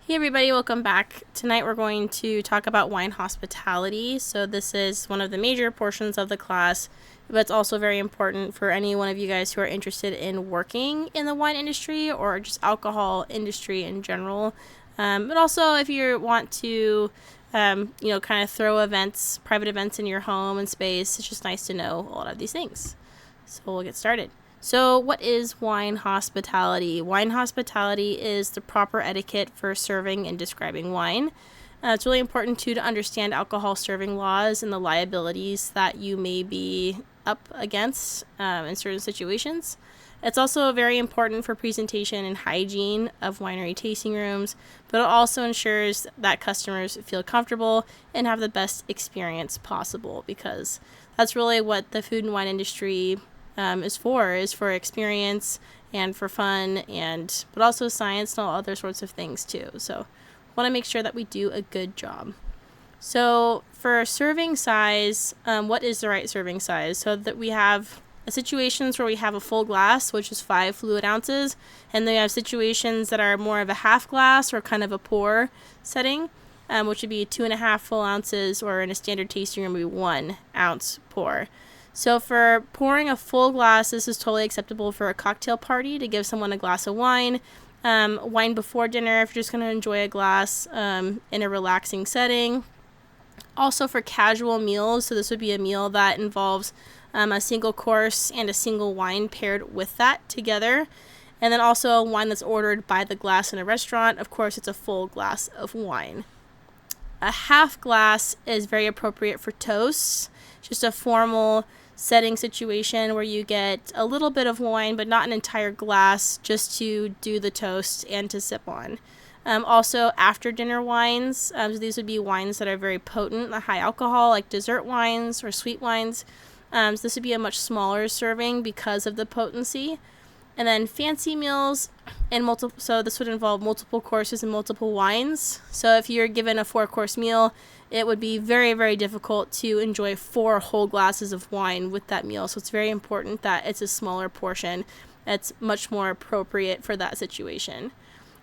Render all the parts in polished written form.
Hey everybody, welcome back. Tonight we're going to talk about wine hospitality. So this is one of the major portions of the class, but it's also very important for any one of you guys who are interested in working in the wine industry or just alcohol industry in general. But also if you want to, kind of throw events, private events in your home and space, it's just nice to know a lot of these things. So we'll get started. So, what is wine hospitality? Wine hospitality is the proper etiquette for serving and describing wine. It's really important to understand alcohol serving laws and the liabilities that you may be up against in certain situations. It's also very important for presentation and hygiene of winery tasting rooms, but it also ensures that customers feel comfortable and have the best experience possible, because that's really what the food and wine industry is for experience and for fun, but also science and all other sorts of things too. So want to make sure that we do a good job. So for serving size, what is the right serving size? So that we have situations where we have a full glass, which is 5 fluid ounces, and then we have situations that are more of a half glass or kind of a pour setting, which would be 2.5 full ounces, or in a standard tasting room would be 1 ounce pour. So for pouring a full glass, this is totally acceptable for a cocktail party to give someone a glass of wine. Wine before dinner if you're just going to enjoy a glass in a relaxing setting. Also for casual meals, so this would be a meal that involves a single course and a single wine paired with that together. And then also a wine that's ordered by the glass in a restaurant. Of course, it's a full glass of wine. A half glass is very appropriate for toasts, just a formal setting situation where you get a little bit of wine but not an entire glass, just to do the toast and to sip on. Also after dinner wines, so these would be wines that are very potent, high alcohol, like dessert wines or sweet wines. So this would be a much smaller serving because of the potency. And then fancy meals so this would involve multiple courses and multiple wines. So if you're given a 4-course meal, it would be very, very difficult to enjoy 4 whole glasses of wine with that meal. So it's very important that it's a smaller portion that's much more appropriate for that situation.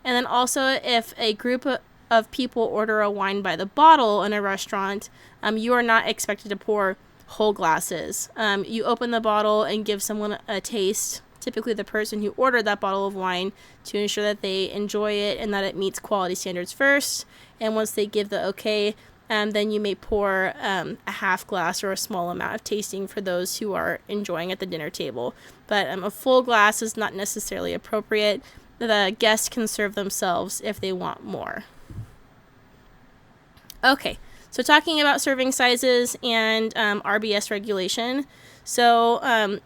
And then also, if a group of people order a wine by the bottle in a restaurant, you are not expected to pour whole glasses. You open the bottle and give someone a taste, typically the person who ordered that bottle of wine, to ensure that they enjoy it and that it meets quality standards first. And once they give the okay, then you may pour a half glass or a small amount of tasting for those who are enjoying at the dinner table. But a full glass is not necessarily appropriate. The guests can serve themselves if they want more. Okay, so talking about serving sizes and RBS regulation. So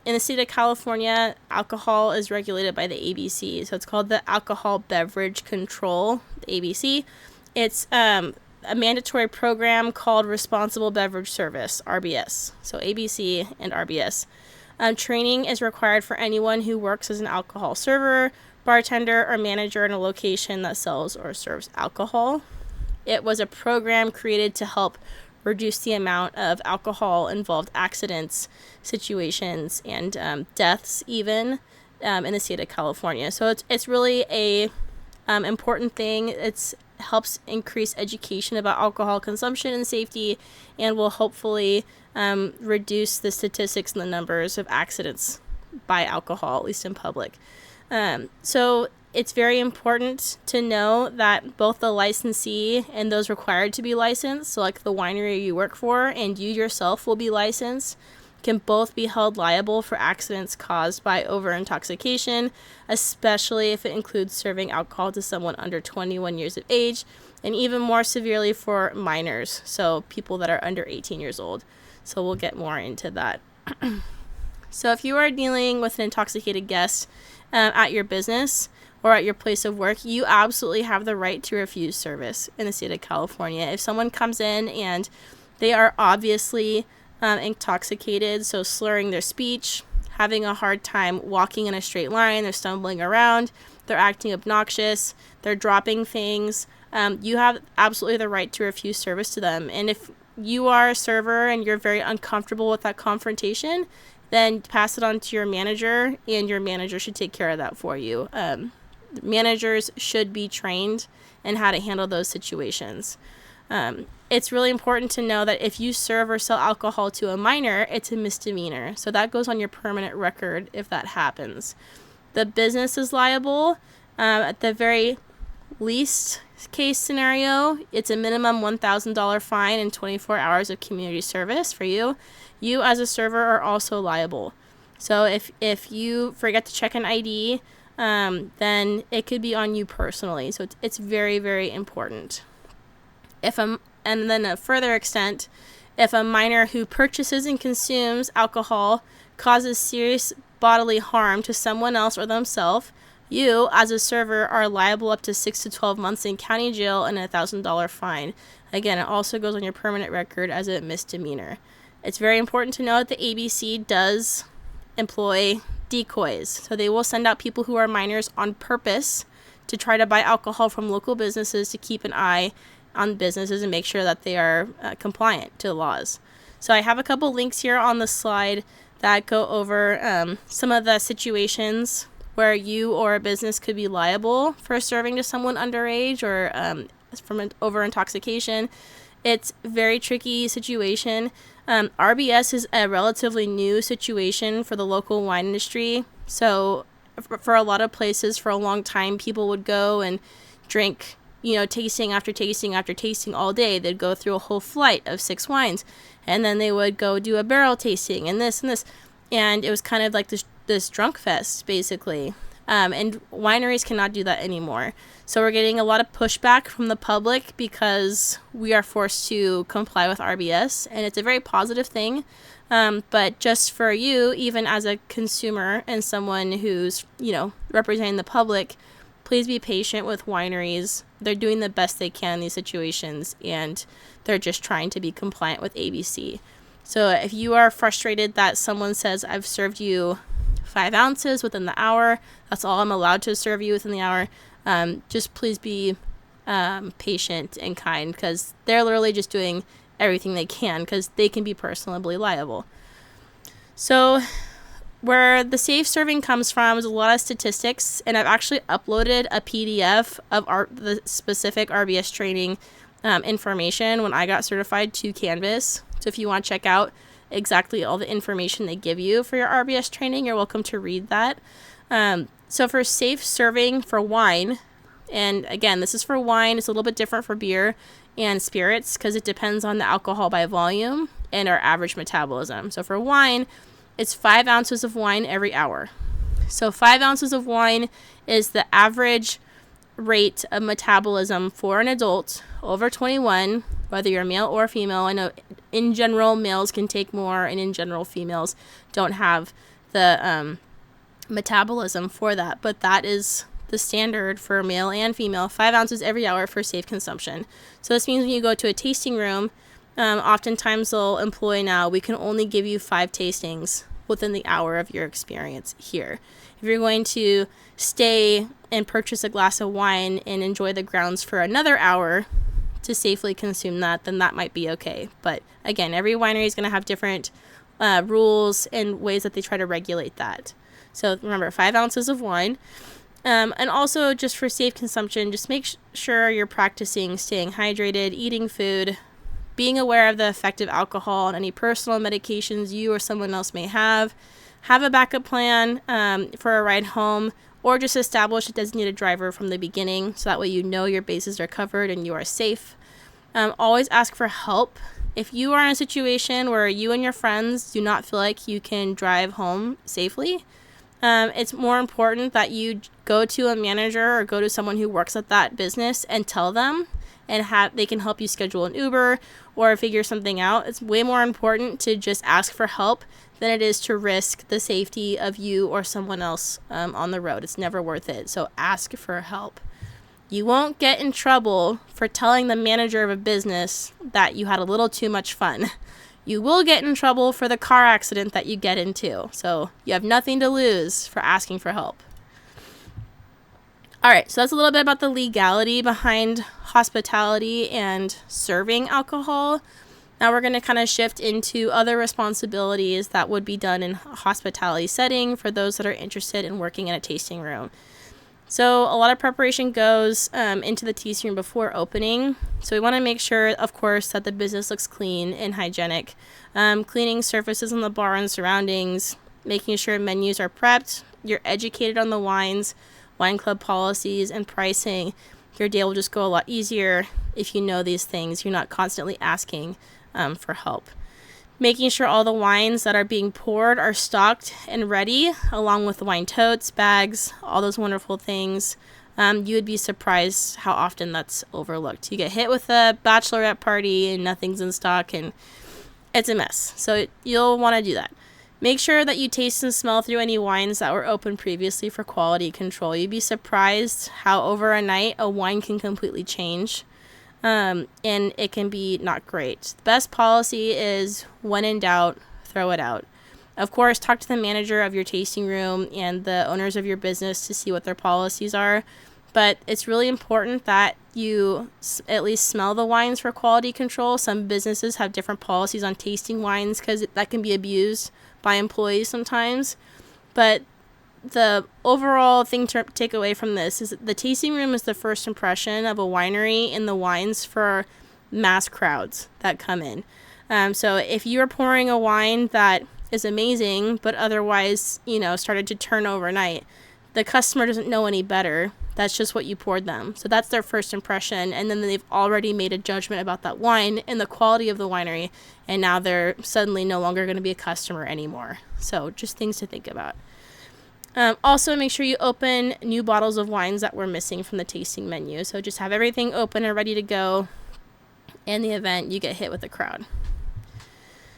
in the state of California, alcohol is regulated by the ABC. So it's called the Alcohol Beverage Control, the ABC. It's a mandatory program called Responsible Beverage Service, RBS. So ABC and RBS. Training is required for anyone who works as an alcohol server, bartender, or manager in a location that sells or serves alcohol. It was a program created to help reduce the amount of alcohol-involved accidents, situations, and deaths even in the state of California. So it's really a important thing. It helps increase education about alcohol consumption and safety, and will hopefully reduce the statistics and the numbers of accidents by alcohol, at least in public. So it's very important to know that both the licensee and those required to be licensed, so like the winery you work for and you yourself will be licensed, can both be held liable for accidents caused by over-intoxication, especially if it includes serving alcohol to someone under 21 years of age, and even more severely for minors, so people that are under 18 years old. So we'll get more into that. So if you are dealing with an intoxicated guest at your business or at your place of work, you absolutely have the right to refuse service in the state of California. If someone comes in and they are obviously intoxicated, so slurring their speech, having a hard time walking in a straight line, they're stumbling around, they're acting obnoxious, they're dropping things, you have absolutely the right to refuse service to them. And if you are a server and you're very uncomfortable with that confrontation, then pass it on to your manager, and your manager should take care of that for you. Managers should be trained in how to handle those situations. It's really important to know that if you serve or sell alcohol to a minor, it's a misdemeanor. So that goes on your permanent record if that happens. The business is liable. At the very least case scenario, it's a minimum $1,000 fine and 24 hours of community service for you. You as a server are also liable. So if you forget to check an ID, then it could be on you personally. So it's very, very important. And then a further extent, if a minor who purchases and consumes alcohol causes serious bodily harm to someone else or themselves, you, as a server, are liable up to 6 to 12 months in county jail and a $1,000 fine. Again, it also goes on your permanent record as a misdemeanor. It's very important to know that the ABC does employ decoys. So they will send out people who are minors on purpose to try to buy alcohol from local businesses to keep an eye on businesses and make sure that they are compliant to the laws. So I have a couple links here on the slide that go over some of the situations where you or a business could be liable for serving to someone underage or from an over intoxication. It's a very tricky situation. RBS is a relatively new situation for the local wine industry. So for a lot of places for a long time, people would go and drink, tasting after tasting after tasting all day. They'd go through a whole flight of 6 wines, and then they would go do a barrel tasting and this and this. And it was kind of like this drunk fest, basically. And wineries cannot do that anymore. So we're getting a lot of pushback from the public because we are forced to comply with RBS, and it's a very positive thing. But just for you, even as a consumer and someone who's, representing the public, please be patient with wineries. They're doing the best they can in these situations, and they're just trying to be compliant with ABC. So if you are frustrated that someone says, I've served you 5 ounces within the hour, that's all I'm allowed to serve you within the hour, just please be patient and kind, because they're literally just doing everything they can, because they can be personally liable. So where the safe serving comes from is a lot of statistics, and I've actually uploaded a PDF of the specific RBS training information when I got certified to Canvas. So if you want to check out exactly all the information they give you for your RBS training, you're welcome to read that. So for safe serving for wine, and again, this is for wine, it's a little bit different for beer and spirits because it depends on the alcohol by volume and our average metabolism. So for wine, it's 5 ounces of wine every hour. So 5 ounces of wine is the average rate of metabolism for an adult over 21, whether you're male or female. I know in general males can take more, and in general females don't have the metabolism for that, but that is the standard for male and female, 5 ounces every hour for safe consumption. So this means when you go to a tasting room, oftentimes they'll employ now, we can only give you 5 tastings within the hour of your experience here. If you're going to stay and purchase a glass of wine and enjoy the grounds for another hour to safely consume that, then that might be okay. But again, every winery is going to have different rules and ways that they try to regulate that. So remember, 5 ounces of wine. And also just for safe consumption, just make sure you're practicing staying hydrated, eating food, being aware of the effect of alcohol and any personal medications you or someone else may have. Have a backup plan for a ride home, or just establish a designated driver from the beginning so that way you know your bases are covered and you are safe. Always ask for help. If you are in a situation where you and your friends do not feel like you can drive home safely, it's more important that you go to a manager or go to someone who works at that business and tell them, and they can help you schedule an Uber or figure something out. It's way more important to just ask for help than it is to risk the safety of you or someone else on the road. It's never worth it. So ask for help. You won't get in trouble for telling the manager of a business that you had a little too much fun. You will get in trouble for the car accident that you get into. So you have nothing to lose for asking for help. All right, so that's a little bit about the legality behind hospitality and serving alcohol. Now we're going to kind of shift into other responsibilities that would be done in a hospitality setting for those that are interested in working in a tasting room. So a lot of preparation goes into the tasting room before opening. So we want to make sure, of course, that the business looks clean and hygienic. Cleaning surfaces on the bar and surroundings, making sure menus are prepped, you're educated on the wines, wine club policies, and pricing. Your day will just go a lot easier if you know these things. You're not constantly asking for help. Making sure all the wines that are being poured are stocked and ready, along with the wine totes, bags, all those wonderful things. You would be surprised how often that's overlooked. You get hit with a bachelorette party and nothing's in stock, and it's a mess. So you'll want to do that. Make sure that you taste and smell through any wines that were opened previously for quality control. You'd be surprised how over a night a wine can completely change. And it can be not great. The best policy is, when in doubt, throw it out. Of course, talk to the manager of your tasting room and the owners of your business to see what their policies are. But it's really important that you at least smell the wines for quality control. Some businesses have different policies on tasting wines because that can be abused by employees sometimes. But the overall thing to take away from this is that the tasting room is the first impression of a winery and the wines for mass crowds that come in. So if you are pouring a wine that is amazing, but otherwise, started to turn overnight, the customer doesn't know any better. That's just what you poured them. So that's their first impression. And then they've already made a judgment about that wine and the quality of the winery. And now they're suddenly no longer going to be a customer anymore. So just things to think about. Also, make sure you open new bottles of wines that were missing from the tasting menu. So just have everything open and ready to go. In the event you get hit with a crowd.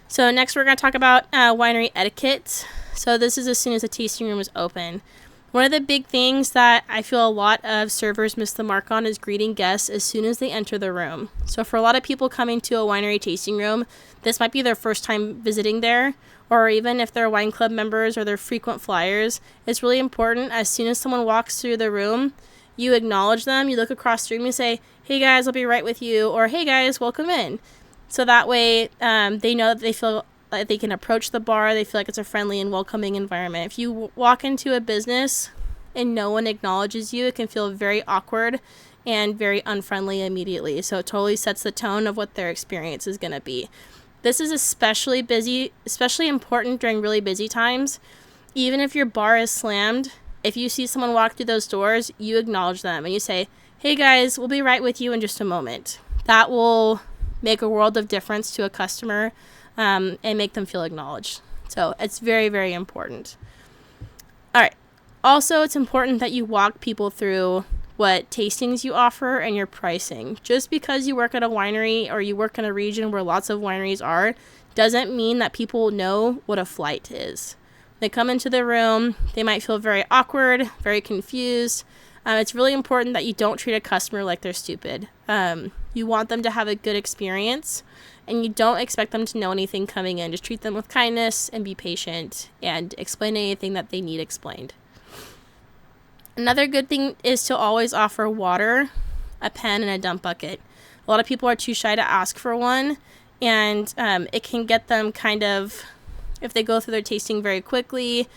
So next we're going to talk about winery etiquette. So this is as soon as the tasting room is open. One of the big things that I feel a lot of servers miss the mark on is greeting guests as soon as they enter the room. So for a lot of people coming to a winery tasting room, this might be their first time visiting there, or even if they're wine club members or they're frequent flyers, it's really important as soon as someone walks through the room, you acknowledge them, you look across the room, you say, "Hey guys, I'll be right with you," or "Hey guys, welcome in." So that way they know that they feel like they can approach the bar, they feel like it's a friendly and welcoming environment. If you walk into a business and no one acknowledges you, it can feel very awkward and very unfriendly immediately. So it totally sets the tone of what their experience is going to be. This is especially important during really busy times. Even if your bar is slammed, if you see someone walk through those doors, you acknowledge them and you say, "Hey guys, we'll be right with you in just a moment." That will make a world of difference to a customer and make them feel acknowledged. So it's very, very important. All right. Also, it's important that you walk people through what tastings you offer and your pricing. Just because you work at a winery or you work in a region where lots of wineries are, doesn't mean that people know what a flight is. They come into the room, they might feel very awkward, very confused. It's really important that you don't treat a customer like they're stupid. You want them to have a good experience, and you don't expect them to know anything coming in. Just treat them with kindness and be patient and explain anything that they need explained. Another good thing is to always offer water, a pen, and a dump bucket. A lot of people are too shy to ask for one, and it can get them kind of, if they go through their tasting very quickly,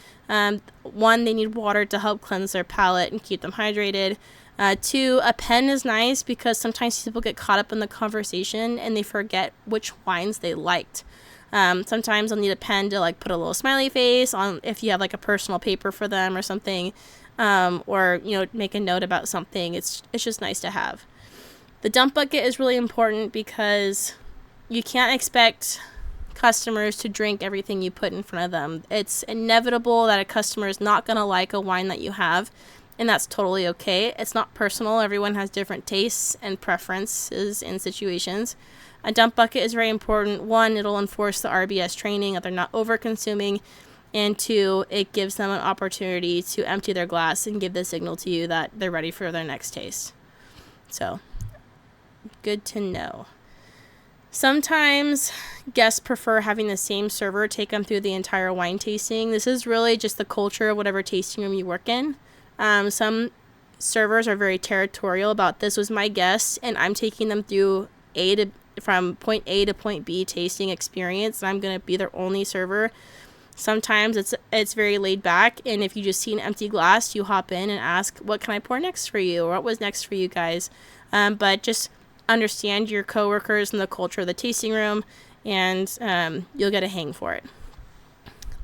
one, they need water to help cleanse their palate and keep them hydrated. Two, a pen is nice because sometimes people get caught up in the conversation and they forget which wines they liked. Sometimes they'll need a pen to put a little smiley face on if you have a personal paper for them or something, or make a note about something. It's just nice to have. The dump bucket is really important because you can't expect customers to drink everything you put in front of them. It's inevitable that a customer is not going to like a wine that you have, and that's totally okay. It's not personal. Everyone has different tastes and preferences in situations. A dump bucket is very important. One, it'll enforce the RBS training that they're not over-consuming, and two, it gives them an opportunity to empty their glass and give the signal to you that they're ready for their next taste. So, good to know. Sometimes guests prefer having the same server take them through the entire wine tasting. This is really just the culture of whatever tasting room you work in. Some servers are very territorial about, "This was my guest, and I'm taking them through from point A to point B tasting experience, and I'm going to be their only server." Sometimes it's very laid back, and if you just see an empty glass, you hop in and ask, what can I pour next for you, or what was next for you guys. But just understand your coworkers and the culture of the tasting room, and you'll get a hang for it.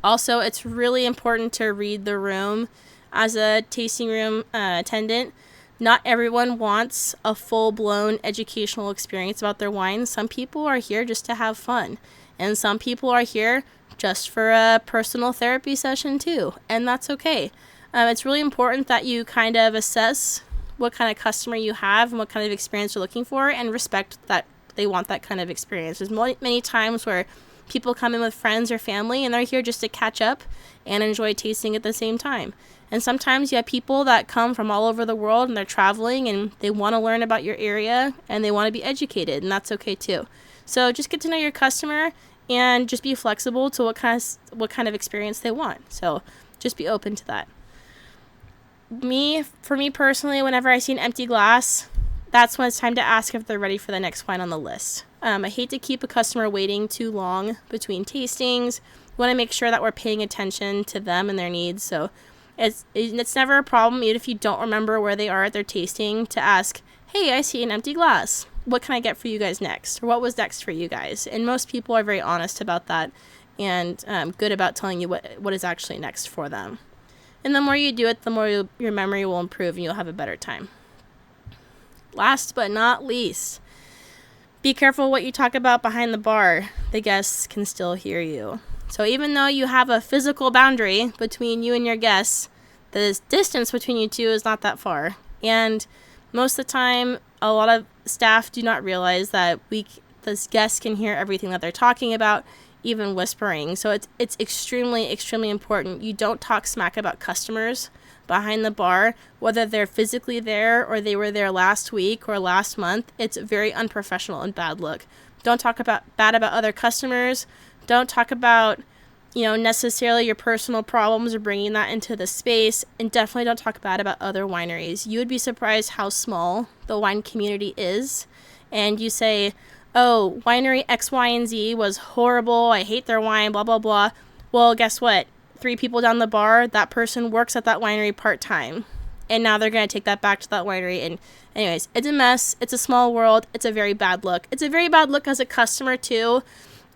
Also, it's really important to read the room as a tasting room attendant. Not everyone wants a full-blown educational experience about their wine. Some people are here just to have fun, and some people are here just for a personal therapy session too, and that's okay. It's really important that you kind of assess what kind of customer you have and what kind of experience you're looking for, and respect that they want that kind of experience. There's many times where people come in with friends or family, and they're here just to catch up and enjoy tasting at the same time. And sometimes you have people that come from all over the world, and they're traveling, and they want to learn about your area, and they want to be educated, and that's okay too. So just get to know your customer, and just be flexible to what kind of experience they want. So just be open to that. For me personally, whenever I see an empty glass, that's when it's time to ask if they're ready for the next wine on the list. I hate to keep a customer waiting too long between tastings. We want to make sure that we're paying attention to them and their needs. So it's never a problem, even if you don't remember where they are at their tasting, to ask, hey, I see an empty glass. What can I get for you guys next? Or what was next for you guys? And most people are very honest about that, and good about telling you what is actually next for them. And the more you do it, the more your memory will improve, and you'll have a better time. Last but not least, be careful what you talk about behind the bar. The guests can still hear you. So even though you have a physical boundary between you and your guests, the distance between you two is not that far. And most of the time, a lot of staff do not realize that the guests can hear everything that they're talking about, even whispering. So it's extremely, extremely important. You don't talk smack about customers behind the bar, whether they're physically there or they were there last week or last month. It's very unprofessional and bad look. Don't talk bad about other customers. Don't talk about, necessarily your personal problems or bringing that into the space. And definitely don't talk bad about other wineries. You would be surprised how small the wine community is. And you say, oh, winery X, Y, and Z was horrible. I hate their wine, blah, blah, blah. Well, guess what? 3 people down the bar, that person works at that winery part-time. And now they're going to take that back to that winery. And anyways, it's a mess. It's a small world. It's a very bad look. It's a very bad look as a customer too.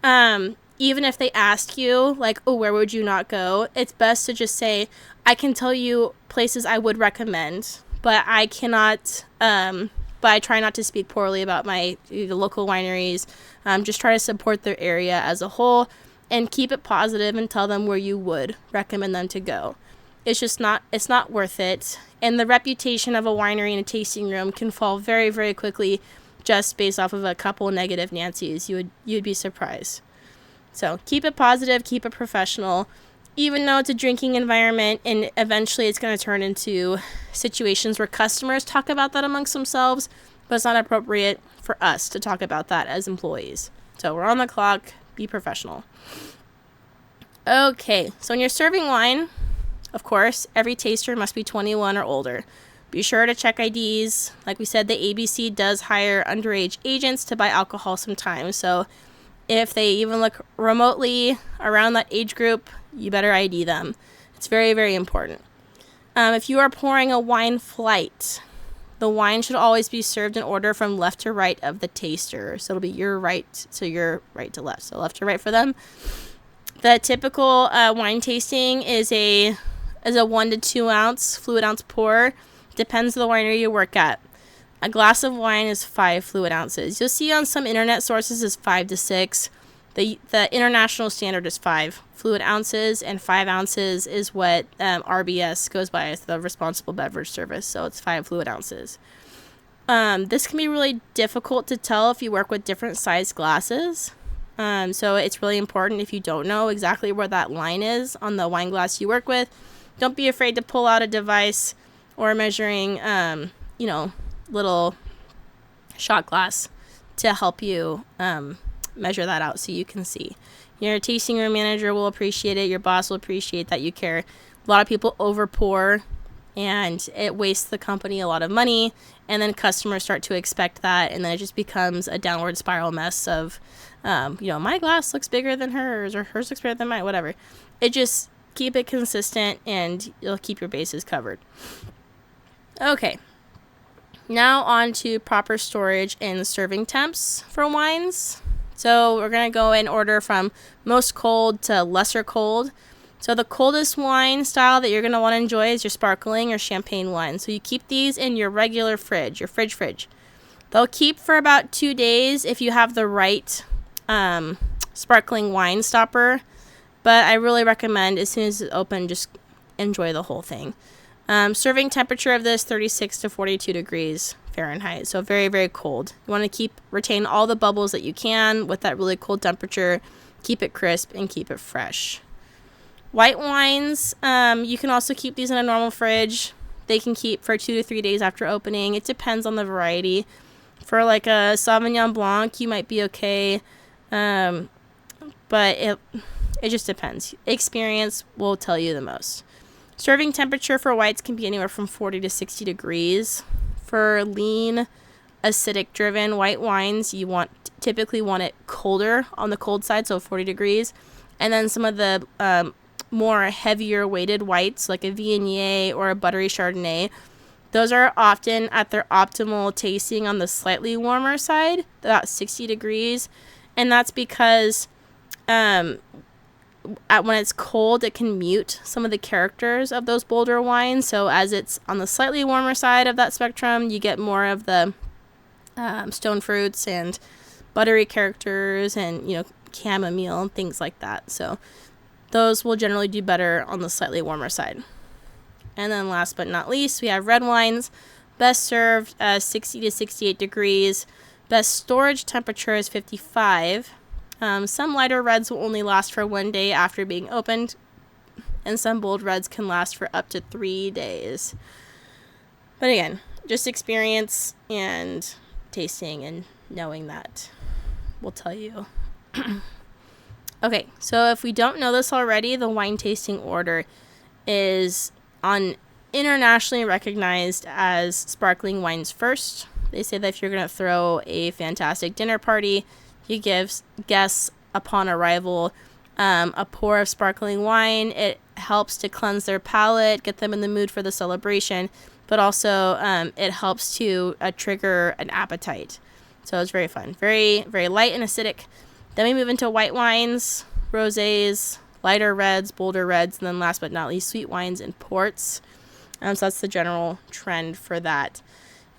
Even if they ask you, like, oh, where would you not go? It's best to just say, I can tell you places I would recommend, but I cannot, but I try not to speak poorly about the local wineries. Just try to support their area as a whole and keep it positive and tell them where you would recommend them to go. It's not worth it. And the reputation of a winery in a tasting room can fall very, very quickly just based off of a couple negative Nancy's. You'd be surprised. So keep it positive, keep it professional, even though it's a drinking environment, and eventually it's going to turn into situations where customers talk about that amongst themselves, but it's not appropriate for us to talk about that as employees. So we're on the clock, be professional. Okay, so when you're serving wine, of course, every taster must be 21 or older. Be sure to check IDs. Like we said, the ABC does hire underage agents to buy alcohol sometimes, so if they even look remotely around that age group, you better ID them. It's very, very important. If you are pouring a wine flight, the wine should always be served in order from left to right of the taster. So it'll be your right to left. So left to right for them. The typical wine tasting is a 1 to 2 ounce fluid ounce pour. Depends on the winery you work at. A glass of wine is 5 fluid ounces. You'll see on some internet sources is 5 to 6. The international standard is 5 fluid ounces, and 5 ounces is what RBS goes by as the Responsible Beverage Service. So it's 5 fluid ounces. This can be really difficult to tell if you work with different size glasses. So it's really important, if you don't know exactly where that line is on the wine glass you work with, don't be afraid to pull out a device or measuring, little shot glass to help you measure that out so you can see. Your tasting room manager will appreciate it. Your boss will appreciate that you care. A lot of people over pour, and it wastes the company a lot of money, and then customers start to expect that, and then it just becomes a downward spiral mess of, my glass looks bigger than hers, or hers looks bigger than mine, whatever. it just keep it consistent and you'll keep your bases covered. Okay. Now on to proper storage and serving temps for wines. So we're going to go in order from most cold to lesser cold. So the coldest wine style that you're going to want to enjoy is your sparkling or champagne wine. So you keep these in your regular fridge, your fridge. They'll keep for about 2 days if you have the right sparkling wine stopper. But I really recommend as soon as it's open, just enjoy the whole thing. Serving temperature of this, 36 to 42 degrees Fahrenheit. So very, very cold. You want to retain all the bubbles that you can with that really cold temperature. Keep it crisp and keep it fresh. White wines, you can also keep these in a normal fridge. They can keep for 2 to 3 days after opening. It depends on the variety. For like a Sauvignon Blanc, you might be okay. But it just depends. Experience will tell you the most. Serving temperature for whites can be anywhere from 40 to 60 degrees. For lean, acidic-driven white wines, you typically want it colder on the cold side, so 40 degrees. And then some of the more heavier weighted whites, like a Viognier or a buttery Chardonnay, those are often at their optimal tasting on the slightly warmer side, about 60 degrees. And that's because when it's cold, it can mute some of the characters of those bolder wines. So as it's on the slightly warmer side of that spectrum, you get more of the stone fruits and buttery characters and, chamomile and things like that. So those will generally do better on the slightly warmer side. And then last but not least, we have red wines. Best served 60 to 68 degrees. Best storage temperature is 55. Some lighter reds will only last for 1 day after being opened, and some bold reds can last for up to 3 days. But again, just experience and tasting and knowing that will tell you. Okay, so if we don't know this already, the wine tasting order is internationally recognized as sparkling wines first. They say that if you're going to throw a fantastic dinner party, you give guests upon arrival a pour of sparkling wine. It helps to cleanse their palate, get them in the mood for the celebration, but also it helps to trigger an appetite. So it's very fun. Very, very light and acidic. Then we move into white wines, rosés, lighter reds, bolder reds, and then last but not least, sweet wines and ports. So that's the general trend for that.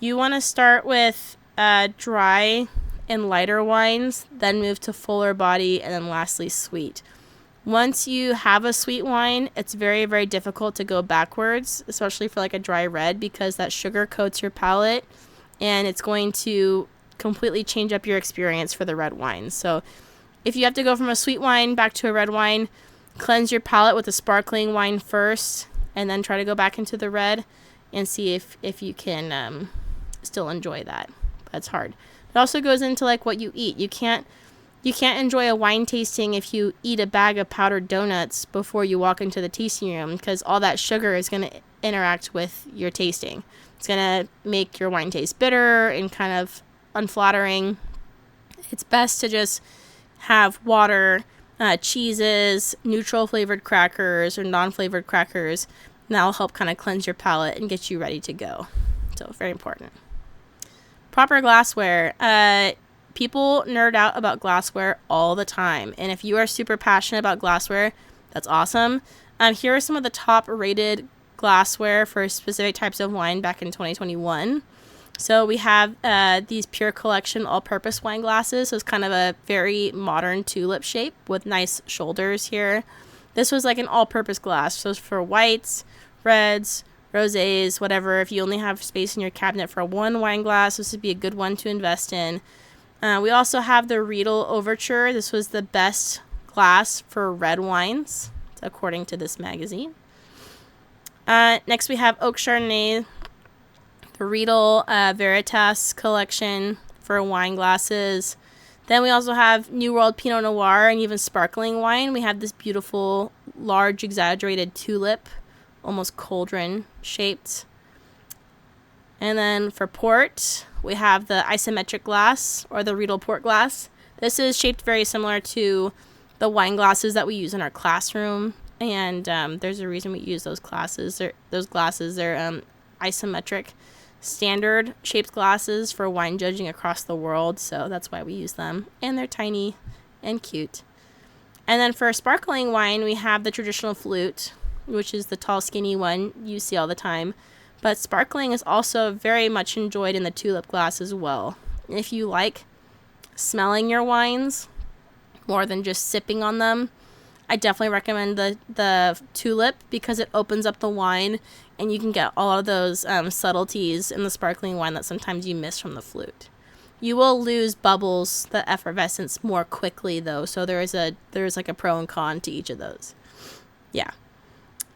You want to start with dry and lighter wines, then move to fuller body, and then lastly, sweet. Once you have a sweet wine, it's very, very difficult to go backwards, especially for like a dry red, because that sugar coats your palate, and it's going to completely change up your experience for the red wine. So if you have to go from a sweet wine back to a red wine, cleanse your palate with a sparkling wine first, and then try to go back into the red and see if you can still enjoy that. That's hard. It also goes into like what you eat. You can't enjoy a wine tasting if you eat a bag of powdered donuts before you walk into the tasting room, because all that sugar is going to interact with your tasting. It's going to make your wine taste bitter and kind of unflattering. It's best to just have water, cheeses, neutral flavored crackers or non-flavored crackers, and that'll help kind of cleanse your palate and get you ready to go. So very important. Proper glassware. People nerd out about glassware all the time, and if you are super passionate about glassware, that's awesome. Here are some of the top rated glassware for specific types of wine back in 2021. So we have these Pure Collection all-purpose wine glasses. So it's kind of a very modern tulip shape with nice shoulders here. This was like an all-purpose glass. So it's for whites, reds, rosés, whatever. If you only have space in your cabinet for one wine glass, this would be a good one to invest in. We also have the Riedel Overture. This was the best glass for red wines, according to this magazine. Next we have Oak Chardonnay, the Riedel Veritas collection for wine glasses. Then we also have New World Pinot Noir and even sparkling wine. We have this beautiful, large, exaggerated tulip, almost cauldron shaped. And then for port, we have the isometric glass or the Riedel port glass. This is shaped very similar to the wine glasses that we use in our classroom. and there's a reason we use those glasses. They're isometric standard shaped glasses for wine judging across the world, so that's why we use them, and they're tiny and cute. And then for sparkling wine, we have the traditional flute, which is the tall skinny one you see all the time, but sparkling is also very much enjoyed in the tulip glass as well. If you like smelling your wines more than just sipping on them, I definitely recommend the tulip, because it opens up the wine and you can get all of those subtleties in the sparkling wine that sometimes you miss from the flute. You will lose bubbles, the effervescence, more quickly though, so there's like a pro and con to each of those. Yeah.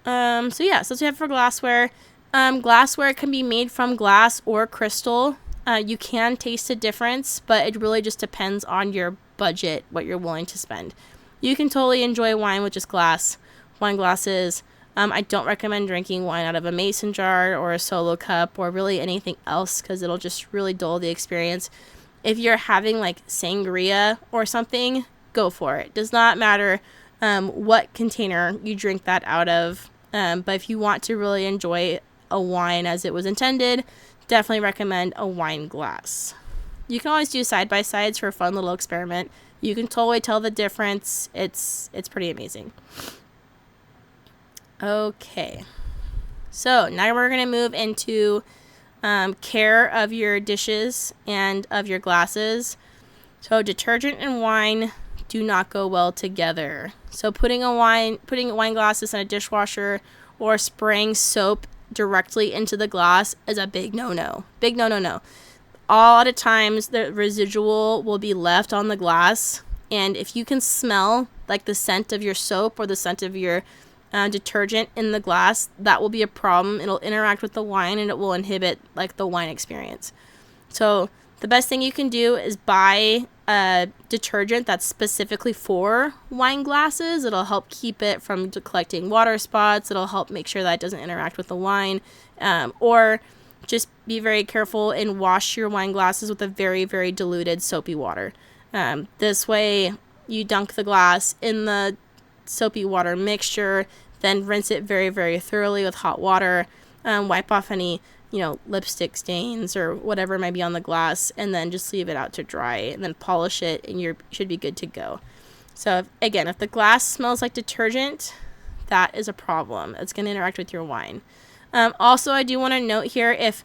So that's what we have for glassware. Glassware can be made from glass or crystal. You can taste a difference, but it really just depends on your budget, what you're willing to spend. You can totally enjoy wine with just wine glasses. I don't recommend drinking wine out of a mason jar or a solo cup or really anything else, because it'll just really dull the experience. If you're having like sangria or something, go for it. Does not matter what container you drink that out of. But if you want to really enjoy a wine as it was intended, definitely recommend a wine glass. You can always do side-by-sides for a fun little experiment. You can totally tell the difference. It's pretty amazing. Okay. So now we're going to move into care of your dishes and of your glasses. So detergent and wine do not go well together. So putting wine glasses in a dishwasher or spraying soap directly into the glass is a big no-no. Big no-no-no. A lot of times the residual will be left on the glass, and if you can smell like the scent of your soap or the scent of your detergent in the glass, that will be a problem. It'll interact with the wine and it will inhibit like the wine experience. So the best thing you can do is buy a detergent that's specifically for wine glasses. It'll help keep it from collecting water spots. It'll help make sure that it doesn't interact with the wine, or just be very careful and wash your wine glasses with a very, very diluted soapy water. This way you dunk the glass in the soapy water mixture, then rinse it very, very thoroughly with hot water, wipe off any lipstick stains or whatever might be on the glass, and then just leave it out to dry, and then polish it, and you should be good to go. So if the glass smells like detergent, that is a problem. It's going to interact with your wine. Also, I do want to note here, if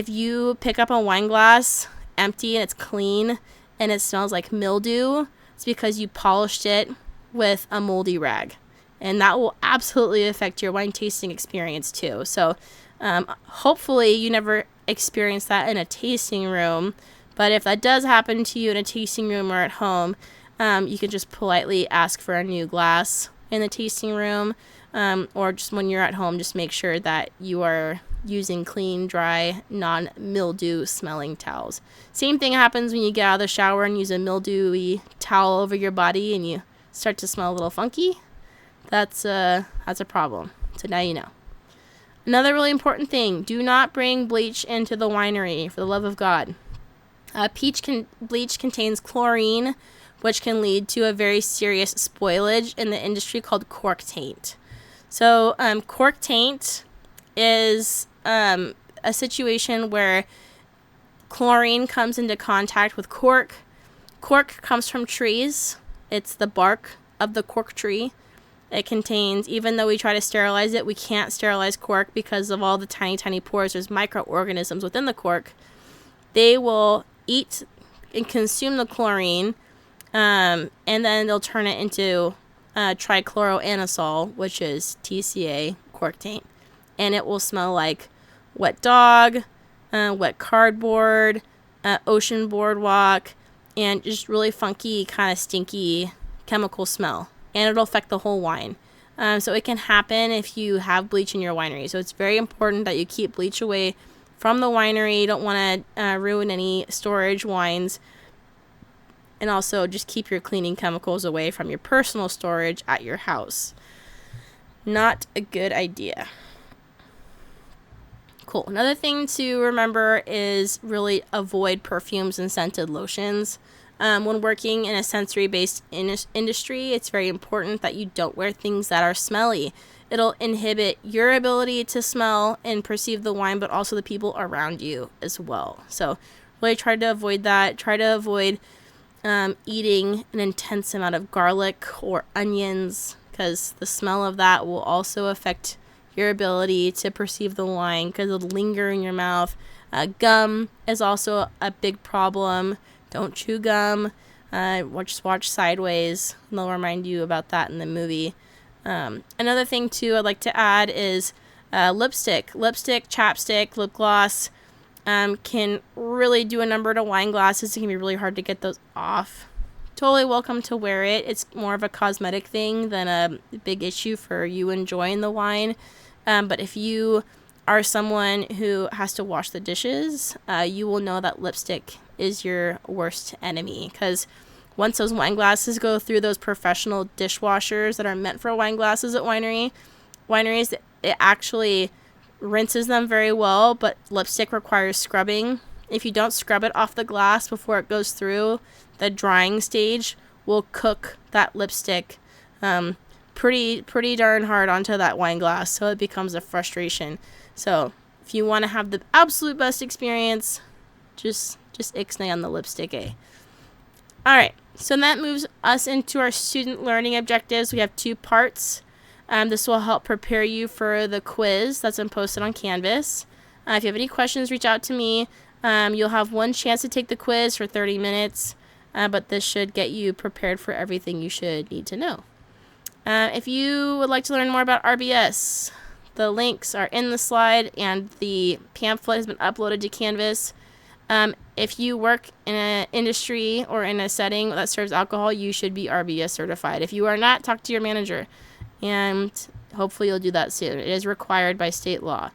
you pick up a wine glass empty and it's clean and it smells like mildew, it's because you polished it with a moldy rag, and that will absolutely affect your wine tasting experience too. So hopefully you never experience that in a tasting room, but if that does happen to you in a tasting room or at home, you can just politely ask for a new glass in the tasting room, or just when you're at home, just make sure that you are using clean, dry, non-mildew smelling towels. Same thing happens when you get out of the shower and use a mildewy towel over your body and you start to smell a little funky. That's a problem. So now you know. Another really important thing, do not bring bleach into the winery, for the love of God. Bleach contains chlorine, which can lead to a very serious spoilage in the industry called cork taint. So cork taint is a situation where chlorine comes into contact with cork. Cork comes from trees. It's the bark of the cork tree. It contains, even though we try to sterilize it, we can't sterilize cork because of all the tiny, tiny pores. There's microorganisms within the cork. They will eat and consume the chlorine, and then they'll turn it into trichloroanisole, which is TCA, cork taint. And it will smell like wet dog, wet cardboard, ocean boardwalk, and just really funky, kind of stinky chemical smell. And it'll affect the whole wine. So it can happen if you have bleach in your winery. So it's very important that you keep bleach away from the winery. You don't want to ruin any storage wines. And also just keep your cleaning chemicals away from your personal storage at your house. Not a good idea. Cool. Another thing to remember is really avoid perfumes and scented lotions. When working in a sensory-based industry, it's very important that you don't wear things that are smelly. It'll inhibit your ability to smell and perceive the wine, but also the people around you as well. So really try to avoid that. Try to avoid eating an intense amount of garlic or onions, because the smell of that will also affect your ability to perceive the wine, because it'll linger in your mouth. Gum is also a big problem. Don't chew gum. Just watch sideways, and they'll remind you about that in the movie. Another thing too I'd like to add is lipstick, chapstick, lip gloss can really do a number to wine glasses. It can be really hard to get those off. Totally welcome to wear it. It's more of a cosmetic thing than a big issue for you enjoying the wine. But if you are someone who has to wash the dishes, you will know that lipstick is your worst enemy, because once those wine glasses go through those professional dishwashers that are meant for wine glasses at wineries, it actually rinses them very well, but lipstick requires scrubbing. If you don't scrub it off the glass before it goes through, the drying stage will cook that lipstick pretty darn hard onto that wine glass, so it becomes a frustration. So if you want to have the absolute best experience, just ixnay on the lipstick, eh? Alright, so that moves us into our student learning objectives. We have 2 parts. This will help prepare you for the quiz that's been posted on Canvas. If you have any questions, reach out to me. You'll have one chance to take the quiz for 30 minutes, but this should get you prepared for everything you should need to know. If you would like to learn more about RBS, the links are in the slide, and the pamphlet has been uploaded to Canvas. If you work in an industry or in a setting that serves alcohol, you should be RBS certified. If you are not, talk to your manager, and hopefully you'll do that soon. It is required by state law.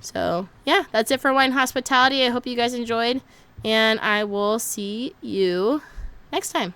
So, yeah, that's it for wine hospitality. I hope you guys enjoyed, and I will see you next time.